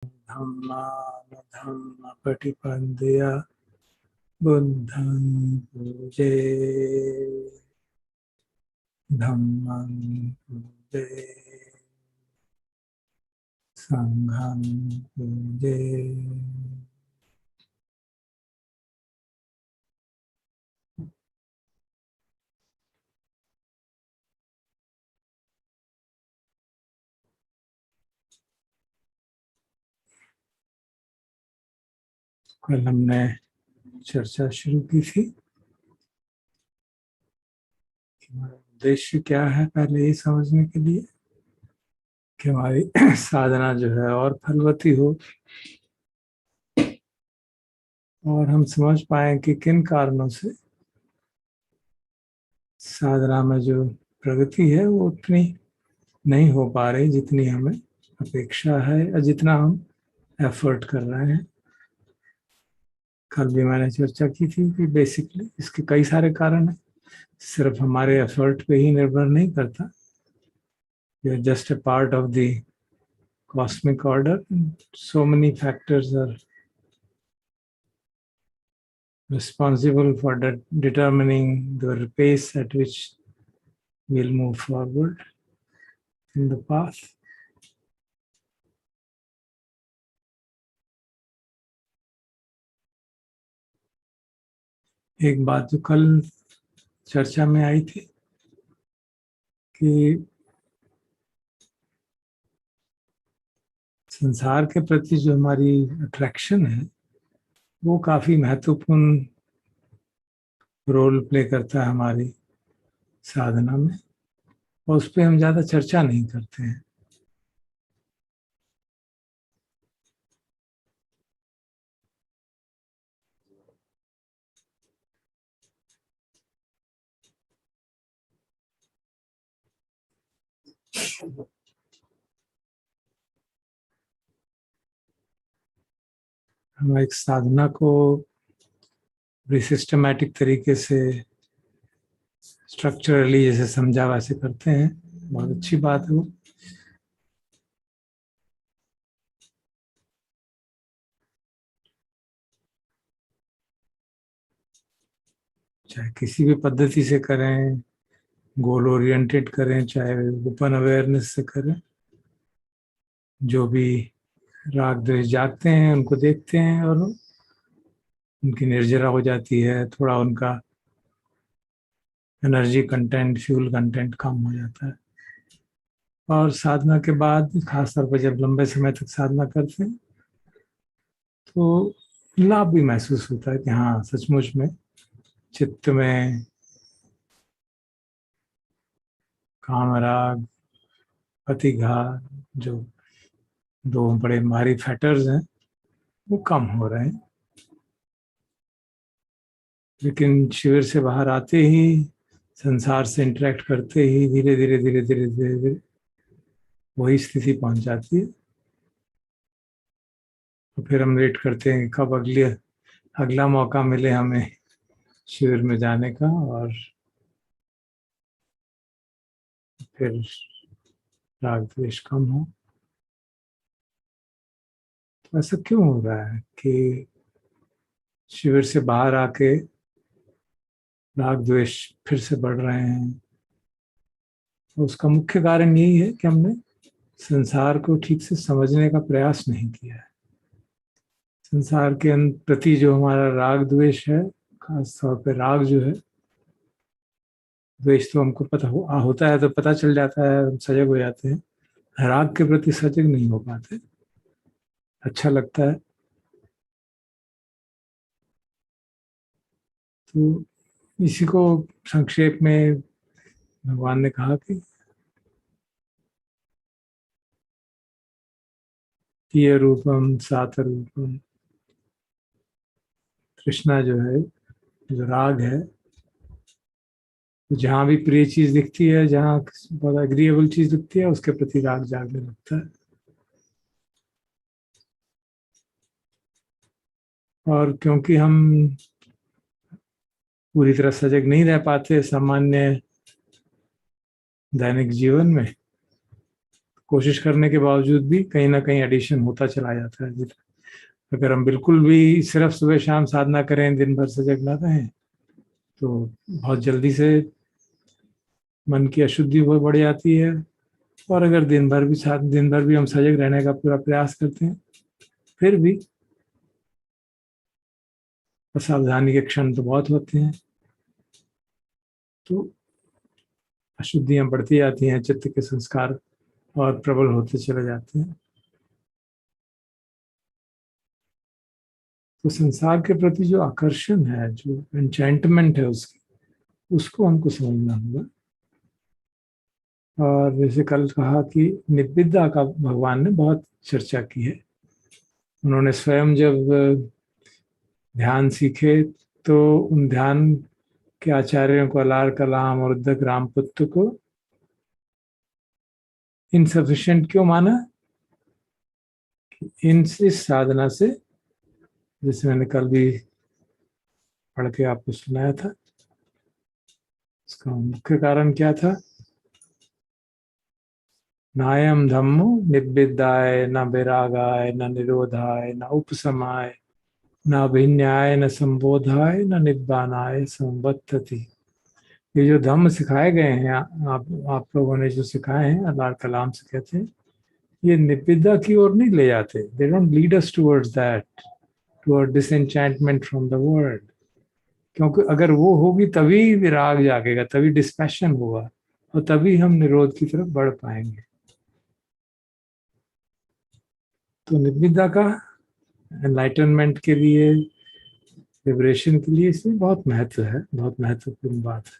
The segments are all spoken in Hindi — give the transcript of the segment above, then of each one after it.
धम्मानुधम्मपटिपन्थया बुद्धं पूजे धम्मं पूजे संघं पूजे। कल हमने चर्चा शुरू की थी कि हमारा उद्देश्य क्या है, पहले ये समझने के लिए कि हमारी साधना जो है और फलवती हो और हम समझ पाए कि किन कारणों से साधना में जो प्रगति है वो उतनी नहीं हो पा रही जितनी हमें अपेक्षा है या जितना हम एफर्ट कर रहे हैं। कल भी मैंने चर्चा की थी कि बेसिकली इसके कई सारे कारण हैं, सिर्फ हमारे एफर्ट पे ही निर्भर नहीं करता। We are just a part of the cosmic order. So many factors are responsible for determining the pace at which we'll move forward in the path. एक बात जो कल चर्चा में आई थी कि संसार के प्रति जो हमारी अट्रैक्शन है वो काफी महत्वपूर्ण रोल प्ले करता है हमारी साधना में, और उस पर हम ज्यादा चर्चा नहीं करते हैं। हम एक साधना को सिस्टमैटिक तरीके से स्ट्रक्चरली जैसे समझा वैसे करते हैं, बहुत अच्छी बात है वो। चाहे किसी भी पद्धति से करें, गोल ओरिएंटेड करें, चाहे ओपन अवेयरनेस से करें, जो भी राग द्वेष जागते हैं उनको देखते हैं और उनकी निर्जरा हो जाती है, थोड़ा उनका एनर्जी कंटेंट, फ्यूल कंटेंट कम हो जाता है। और साधना के बाद खासतौर पर जब लंबे समय तक साधना करते हैं तो लाभ भी महसूस होता है कि हाँ सचमुच में चित्त में काम राग प्रतिघात जो दो बड़े भारी फैक्टर्स हैं वो कम हो रहे हैं। लेकिन शिविर से बाहर आते ही, संसार से इंटरेक्ट करते ही धीरे धीरे धीरे धीरे धीरे धीरे वही स्थिति पहुंच जाती है। तो फिर हम वेट करते हैं कब अगला मौका मिले हमें शिविर में जाने का, और फिर राग द्वेष कम हो। तो ऐसा क्यों हो रहा है कि शिविर से बाहर आके राग द्वेष फिर से बढ़ रहे हैं? तो उसका मुख्य कारण यही है कि हमने संसार को ठीक से समझने का प्रयास नहीं किया है। संसार के प्रति जो हमारा राग द्वेष है, खास तौर पे राग जो है, द्वेष तो हमको पता होता है तो पता चल जाता है, हम सजग हो जाते हैं। राग के प्रति सजग नहीं हो पाते। अच्छा लगता है तो इसी को संक्षेप में भगवान ने कहा कि ये रूपम सात रूपम, कृष्णा जो है, जो राग है, तो जहाँ भी प्रिय चीज दिखती है, जहाँ बहुत एग्रीएबल चीज दिखती है, उसके प्रति राग जागने लगता है। और क्योंकि हम पूरी तरह सजग नहीं रह पाते सामान्य दैनिक जीवन में, कोशिश करने के बावजूद भी कहीं ना कहीं एडिशन होता चला जाता है। अगर हम बिल्कुल भी सिर्फ सुबह शाम साधना करें, दिन भर सजग ना रहें, तो बहुत जल्दी से मन की अशुद्धि बहुत बढ़ जाती है। और अगर दिन भर भी हम सजग रहने का पूरा प्रयास करते हैं, फिर भी असावधानी के क्षण तो बहुत होते हैं, तो अशुद्धियां बढ़ती जाती हैं, चित्त के संस्कार और प्रबल होते चले जाते हैं। तो संसार के प्रति जो आकर्षण है, जो एंचेंटमेंट है उसको हमको समझना होगा। और जैसे कल कहा कि निब्बिदा का भगवान ने बहुत चर्चा की है। उन्होंने स्वयं जब ध्यान सीखे तो उन ध्यान के आचार्यों को, अलार कलाम और उद्धक रामपुत्र को इनसफिशिएंट क्यों माना? इस साधना से, जैसे मैंने कल भी पढ़ के आपको सुनाया था, इसका मुख्य कारण क्या था? नायम धम्मो निब्बिदाय न वैरागाय न निरोधाय न उपशमाय न अभिन्याय न संबोधाय न निब्बानाय संबद्धति। ये जो धम्म सिखाए गए हैं, आप लोगों ने जो सिखाए हैं, अल्लाह कलाम से कहते हैं, ये निब्बिदा की ओर नहीं ले जाते। They don't lead us towards that, toward disenchantment from the world. क्योंकि अगर वो होगी तभी विराग जागेगा, तभी डिस्पैशन होगा, और तभी हम निरोध की तरफ बढ़ पाएंगे। तो निब्बिदा का एनलाइटनमेंट के लिए, लिबरेशन के लिए, इसमें बहुत महत्व है, बहुत महत्वपूर्ण बात है।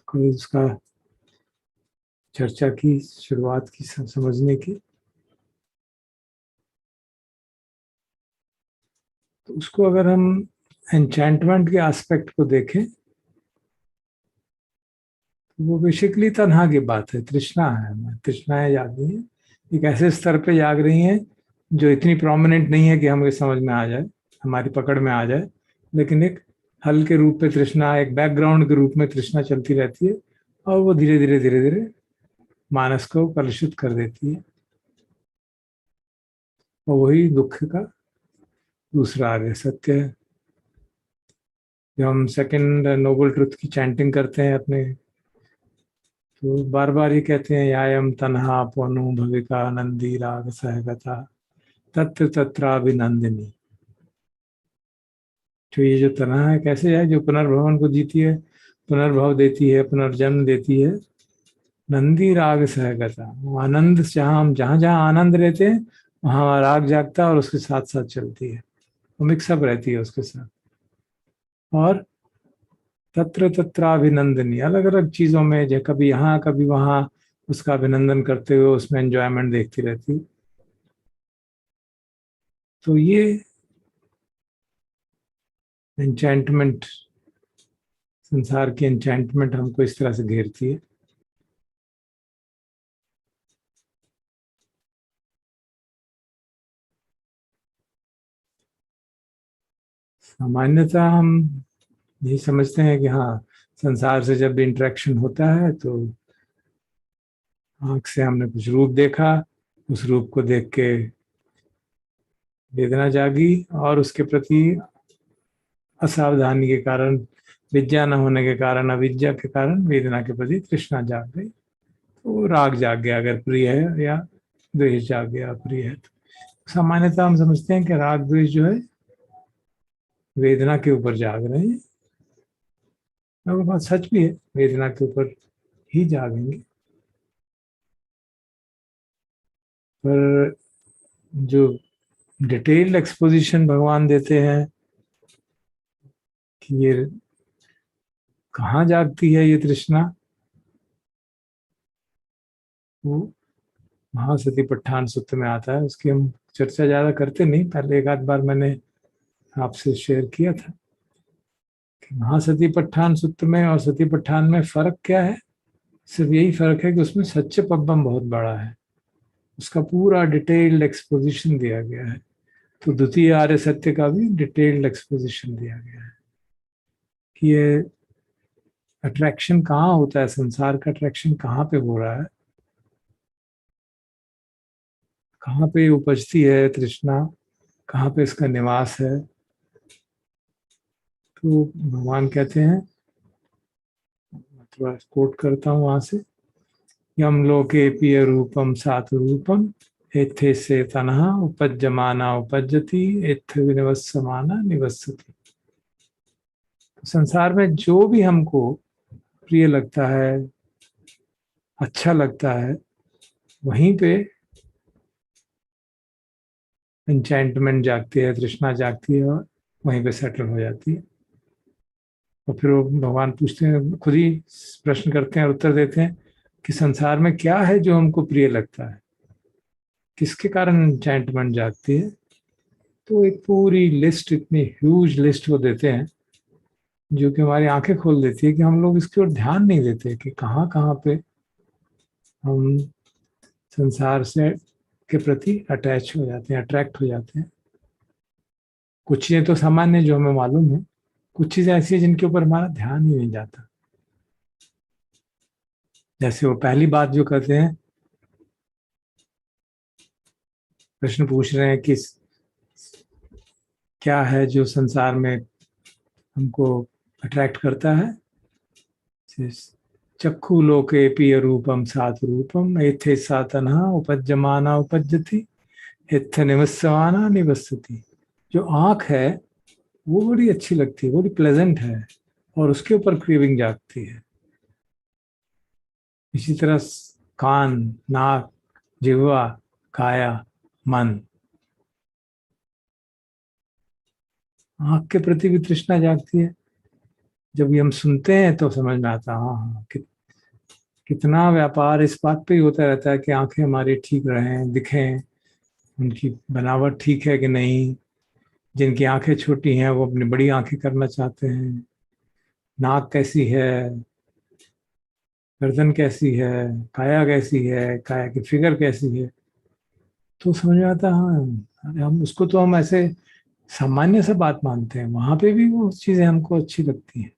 कोई उसका चर्चा की, शुरुआत की समझने की, तो उसको अगर हम एन्चेंटमेंट के एस्पेक्ट को देखें, तो वो बेसिकली तन्हा की बात है, तृष्णा है। तृष्णाएं जाग रही हैं, एक ऐसे स्तर पे जाग रही हैं जो इतनी प्रोमिनेंट नहीं है कि हमें समझ में आ जाए, हमारी पकड़ में आ जाए, लेकिन एक हल्के रूप पे तृष्णा, एक बैकग्राउंड के रूप में तृष्णा चलती रहती है, और वो धीरे धीरे मानस को कलुषित कर देती है। और वही दुख का दूसरा आगे सत्य है। जब हम सेकंड नोबल ट्रुथ की चैंटिंग करते हैं अपने, तो बार बार ये कहते हैं, यायम तन्हा पवनु भविका नंदी राग सहगता तत्र तत्राभिनंदिनी। तो ये जो तन्हा है, कैसे है? जो पुनर्भवन को जीती है, पुनर्भव देती है, पुनर्जन्म देती है, नंदी राग सहगता। वो आनंद, जहाँ जहाँ आनंद रहते हैं वहाँ राग जागता है और उसके साथ साथ चलती है, वो मिक्सअप रहती है उसके साथ। और तत्र तत्राभिनंदनी, अलग अलग चीजों में, जो कभी यहाँ कभी वहाँ, उसका अभिनंदन करते हुए उसमें एंजॉयमेंट देखती रहती। तो ये एंचेंटमेंट, संसार की एंचेंटमेंट हमको इस तरह से घेरती है। सामान्यतः हम यही समझते हैं कि हाँ, संसार से जब भी इंटरेक्शन होता है तो आंख से हमने कुछ रूप देखा, उस रूप को देख के वेदना जागी, और उसके प्रति असावधानी के कारण, विद्या न होने के कारण, अविद्या के कारण वेदना के प्रति तृष्णा जाग गई, तो राग जाग गया अगर प्रिय है, या द्वेष जाग गया प्रिय है। तो सामान्यतः हम समझते हैं कि राग द्वेष जो है वेदना के ऊपर जाग रहे हैं, और वो बात सच भी है, वेदना के ऊपर ही जागेंगे। पर जो डिटेल्ड एक्सपोजिशन भगवान देते हैं कि ये कहाँ जागती है ये तृष्णा, वो महासतिपट्ठान सूत्र में आता है। उसकी हम चर्चा ज्यादा करते नहीं, पहले एक आध बार मैंने आपसे शेयर किया था कि महासतिपट्ठान सूत्र में और सतिपट्ठान में फर्क क्या है। सिर्फ यही फर्क है कि उसमें सच्चे पब्बम बहुत बड़ा है, उसका पूरा डिटेल्ड एक्सपोजिशन दिया गया है। तो द्वितीय आर्य सत्य का भी डिटेल्ड एक्सपोजिशन दिया गया है कि ये अट्रैक्शन कहाँ होता है, संसार का अट्रैक्शन कहाँ पे हो रहा है, कहाँ पे उपजती है तृष्णा, कहाँ पे इसका निवास है। तो भगवान कहते हैं, मैं थोड़ा कोट करता हूँ वहां से, यम लोके पिय रूपम सातु रूपम एथे से तनहा उपज्यमाना उपज्यति एथ विनिवस्यमाना निवसति। तो संसार में जो भी हमको प्रिय लगता है, अच्छा लगता है, वहीं पे एंचेंटमेंट जागती है, तृष्णा जागती है और वहीं पे सेटल हो जाती है। और फिर वो भगवान पूछते हैं, खुद ही प्रश्न करते हैं और उत्तर देते हैं कि संसार में क्या है जो हमको प्रिय लगता है, किसके कारण एंचेंटमेंट जागती है। तो एक पूरी लिस्ट, इतनी ह्यूज लिस्ट वो देते हैं जो कि हमारी आंखें खोल देती है कि हम लोग इसकी ओर ध्यान नहीं देते कि कहाँ कहाँ पे हम संसार से के प्रति अटैच हो जाते हैं, अट्रैक्ट हो जाते हैं। कुछ चीजें तो सामान्य जो हमें मालूम है, कुछ चीजें ऐसी है जिनके ऊपर हमारा ध्यान ही नहीं जाता। जैसे वो पहली बात जो कहते हैं, प्रश्न पूछ रहे हैं कि क्या है जो संसार में हमको अट्रैक्ट करता है। चक्षु लोके पिय रूपम सात रूपम एथे सातनहा उपज्यमाना उपज्यति एथ निवस्यमाना निवसति। जो आंख है वो बड़ी अच्छी लगती है, बड़ी प्लेजेंट है और उसके ऊपर क्रेविंग जागती है। इसी तरह कान, नाक, जिह्वा, काया, मन, आंख के प्रति भी तृष्णा जागती है। जब ये हम सुनते हैं तो समझ में आता है, हाँ हाँ कितना व्यापार इस बात पे ही होता रहता है कि आंखें हमारी ठीक रहें, दिखें, उनकी बनावट ठीक है कि नहीं। जिनकी आंखें छोटी हैं वो अपनी बड़ी आंखें करना चाहते हैं। नाक कैसी है, गर्दन कैसी है, काया कैसी है, काया की फिगर कैसी है, तो समझ में आता है, हाँ अरे हम उसको तो हम ऐसे सामान्य सा बात मानते हैं, वहां पे भी वो चीजें हमको अच्छी लगती हैं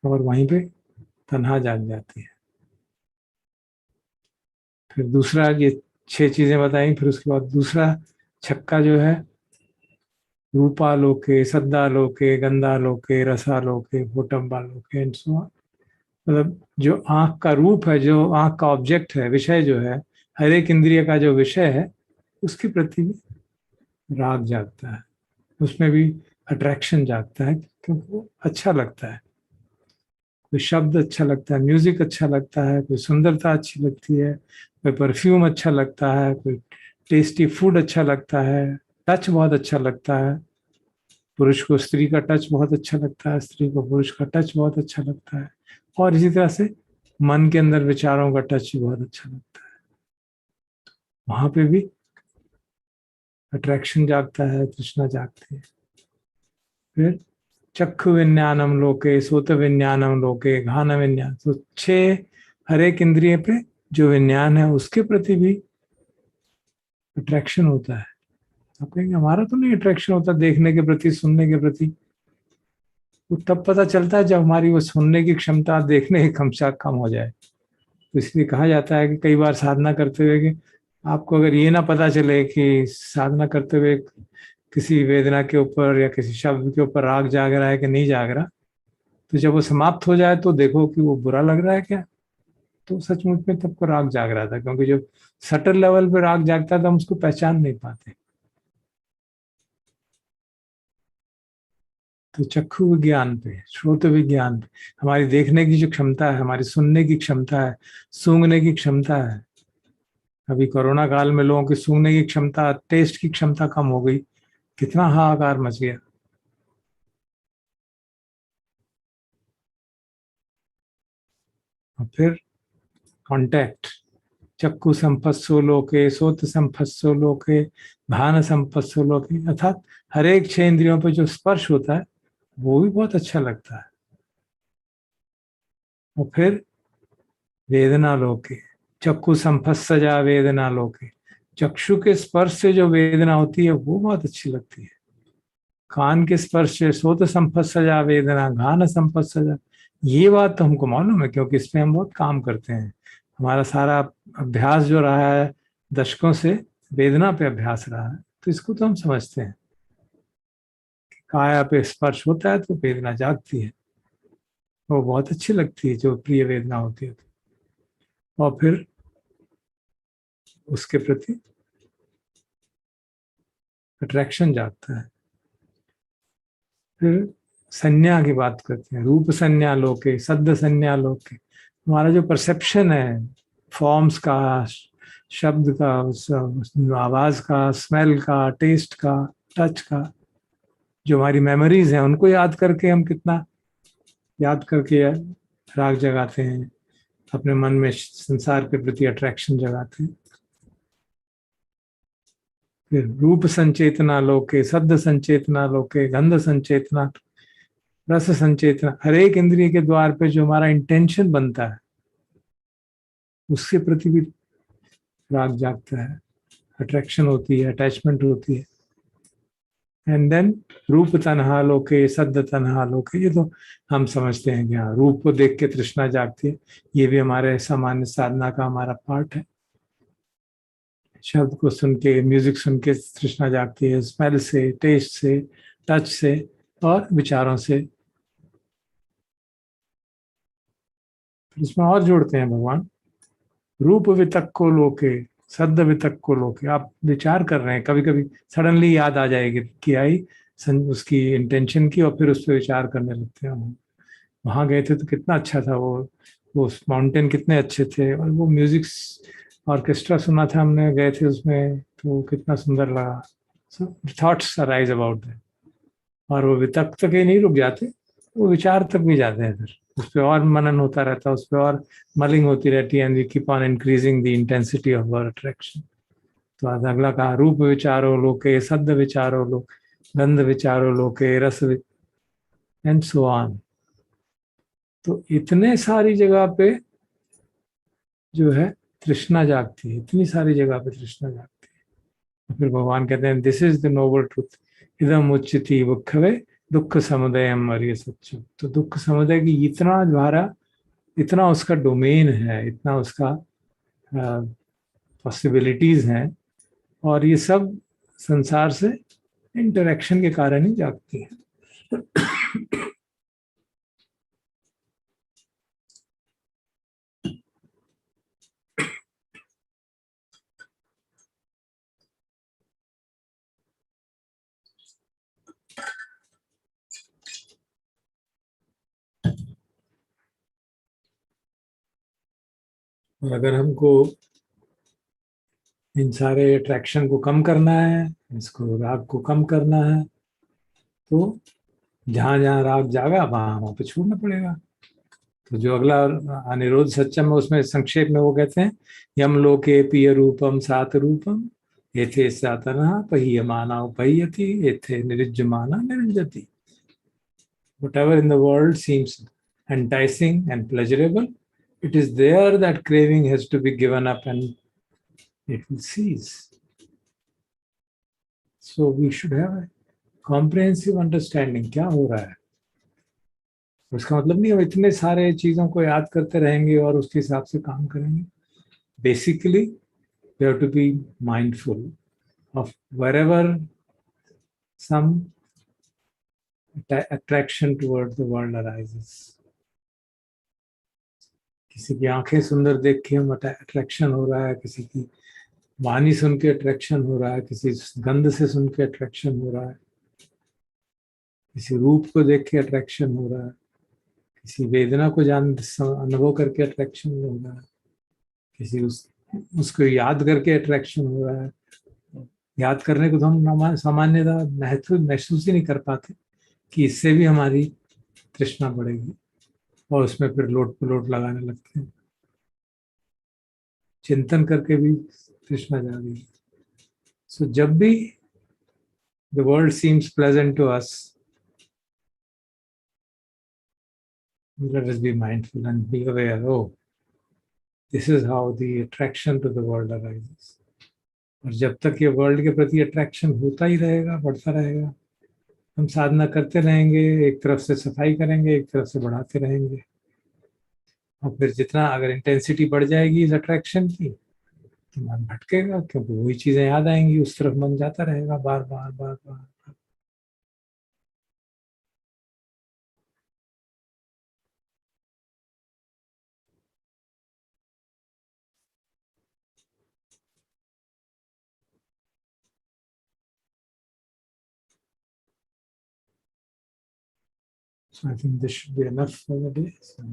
और वहीं पे तन्हा जाग जाती है। फिर दूसरा, ये 6 चीजें बताई, फिर उसके बाद दूसरा छक्का जो है, रूपालोके, सद्दालोके, गंधालोके, रसालोके, फोटम्बालोके एंड सो ऑन। मतलब जो आंख का रूप है, जो आंख का ऑब्जेक्ट है, विषय जो है, हर एक इंद्रिय का जो विषय है, उसके प्रति भी राग जागता है, उसमें भी अट्रैक्शन जागता है क्योंकि वो अच्छा लगता है। कोई शब्द अच्छा लगता है, म्यूजिक अच्छा लगता है, कोई सुंदरता अच्छी लगती है, कोई परफ्यूम अच्छा लगता है, कोई टेस्टी फूड अच्छा लगता है, टच बहुत अच्छा लगता है। पुरुष को स्त्री का टच बहुत अच्छा लगता है, स्त्री को पुरुष का टच बहुत अच्छा लगता है, और इसी तरह से मन के अंदर विचारों का टच भी बहुत अच्छा लगता है। वहां पे भी अट्रैक्शन जागता है, तृष्णा जागती है। फिर चक्षु विज्ञानम लोके, सोत विज्ञानम लोके, घान विज्ञान, तो 6 हर एक इंद्रिय पे जो विज्ञान है उसके प्रति भी अट्रैक्शन होता है। आप कहेंगे हमारा तो नहीं अट्रैक्शन होता देखने के प्रति, सुनने के प्रति। वो तब पता चलता है जब हमारी वो सुनने की क्षमता देखने की क्षमता कम हो जाए। तो इसलिए कहा जाता है कि कई बार साधना करते हुए कि आपको अगर ये ना पता चले कि साधना करते हुए किसी वेदना के ऊपर या किसी शब्द के ऊपर राग जाग रहा है कि नहीं जाग रहा, तो जब वो समाप्त हो जाए तो देखो कि वो बुरा लग रहा है क्या, तो सचमुच में तब को राग जाग रहा था। क्योंकि जो सटल लेवल पे राग जागता था हम उसको पहचान नहीं पाते। तो चक्षु विज्ञान पे, श्रोत विज्ञान पे, हमारी देखने की जो क्षमता है, हमारी सुनने की क्षमता है, सूंघने की क्षमता है। अभी कोरोना काल में लोगों की सूंघने की क्षमता, टेस्ट की क्षमता कम हो गई, कितना हाहाकार मच गया। और फिर कांटेक्ट, चक्षु संपत्सो लोके, सोत संपत्सो लोके, भान संपत्सो लोके, अर्थात हर एक 6 इंद्रियों पर जो स्पर्श होता है वो भी बहुत अच्छा लगता है। और फिर वेदना लोके, चक्षु संपत्सजा वेदना लोके, चक्षु के स्पर्श से जो वेदना होती है वो बहुत अच्छी लगती है। कान के स्पर्श से सोत संपत्सजा वेदना, घान संपत्सजा, ये बात तो हमको मालूम है, क्योंकि इसमें हम बहुत काम करते हैं। हमारा सारा अभ्यास जो रहा है दशकों से, वेदना पे अभ्यास रहा है, तो इसको तो हम समझते हैं। काया पे स्पर्श होता है तो वेदना जागती है, वो बहुत अच्छी लगती है जो प्रिय वेदना होती है। और फिर उसके प्रति अट्रैक्शन जागता है। फिर संज्ञा की बात करते हैं, रूप संज्ञा लोके सद्द संज्ञा लोके। हमारा जो परसेप्शन है फॉर्म्स का, शब्द का, आवाज का, स्मेल का, टेस्ट का, टच का, जो हमारी मेमोरीज हैं उनको याद करके हम कितना याद करके राग जगाते हैं, अपने मन में संसार के प्रति अट्रैक्शन जगाते हैं। फिर रूप संचेतना लोके सद्द संचेतना लोके गंध संचेतना रस संचेतना। हर एक इंद्रिय के द्वार पे जो हमारा इंटेंशन बनता है उसके प्रति भी राग जागता है, अट्रैक्शन होती है, अटैचमेंट होती है। एंड देन रूप तन्हा लोके सद्द तन्हा लोके, ये तो हम समझते हैं कि हाँ रूप को देख के तृष्णा जागती है, ये भी हमारे सामान्य साधना का हमारा पार्ट है। शब्द को सुन के, म्यूजिक सुन के तृष्णा जागती है, स्मेल से, टेस्ट से, टच से और विचारों से। इसमें और जोड़ते हैं भगवान, रूप वितक को लोके सद्द वितक को लोके। आप विचार कर रहे हैं, कभी कभी सडनली याद आ जाएगी कि आई उसकी इंटेंशन की, और फिर उस पर विचार करने लगते हैं। हम वहां गए थे तो कितना अच्छा था वो माउंटेन कितने अच्छे थे, और वो म्यूजिक ऑर्केस्ट्रा सुना था हमने, गए थे उसमें तो कितना सुंदर लगा। सो थॉट्स अराइज अबाउट दैट। और वो वितक तक ही नहीं रुक जाते, वो विचार तक भी जाते हैं, फिर उस पर और मनन होता रहता है, उस पर और मलिंग होती रहती है, and we keep on increasing the intensity of our attraction. तो आज अगला कहा, रूप विचारो लोके सद्द विचारो लोक गंध विचारो लोके रस एंड सो ऑन। तो इतने सारी जगह पे जो है तृष्णा जागती है, इतनी सारी जगह पे तृष्णा जागती है। तो फिर भगवान कहते हैं, this is the noble truth इदम उच्यति बुक्खवे दुख समुदयम अर्य सच्चम। तो दुख समुदय की इतना द्वारा, इतना उसका डोमेन है, इतना उसका पॉसिबिलिटीज हैं, और ये सब संसार से इंटरेक्शन के कारण ही जागती है। और अगर हमको इन सारे अट्रैक्शन को कम करना है, इसको राग को कम करना है, तो जहां जहां राग जागा वहां वहां पे छोड़ना पड़ेगा। तो जो अगला अनिरोध सच्चम है उसमें संक्षेप में वो कहते हैं, यम लोके पिय रूपम सात रूपम एथे सातना पह्यमाना उपह्यति एथे निरुज्यमाना निरुंजति। Whatever in the world seems enticing and pleasurable, it is there that craving has to be given up and it will cease. So we should have a comprehensive understanding क्या हो रहा है। उसका मतलब नहीं हम इतने सारे चीजों को याद करते रहेंगे और उसके हिसाब से काम करेंगे। Basically we have to be mindful of wherever some attraction towards the world arises. किसी की आंखें सुंदर देख के हम अट्रैक्शन हो रहा है, किसी की वाणी सुन के अट्रैक्शन हो रहा है, किसी गंध से सुन के अट्रैक्शन हो रहा है, किसी रूप को देख के अट्रैक्शन हो रहा है, किसी वेदना को जान अनुभव करके अट्रैक्शन हो रहा है, किसी उसको याद करके अट्रैक्शन हो रहा है। याद करने को तो हम सामान्यतः महसूस ही नहीं कर पाते कि इससे भी हमारी तृष्णा बढ़ेगी, और उसमें फिर लोट पलोट लगाने लगते हैं। चिंतन करके भी तृष्णा जाएगी। सो जब भी the world seems pleasant to us, let us be mindful and be aware, oh, this is how the attraction to the world arises. और जब तक ये वर्ल्ड के प्रति अट्रैक्शन होता ही रहेगा, बढ़ता रहेगा, हम साधना करते रहेंगे, एक तरफ से सफाई करेंगे, एक तरफ से बढ़ाते रहेंगे, और फिर जितना अगर इंटेंसिटी बढ़ जाएगी इस अट्रैक्शन की तो मन भटकेगा, क्योंकि वही चीजें याद आएंगी, उस तरफ मन जाता रहेगा बार बार बार बार। So I think this should be enough for the day. So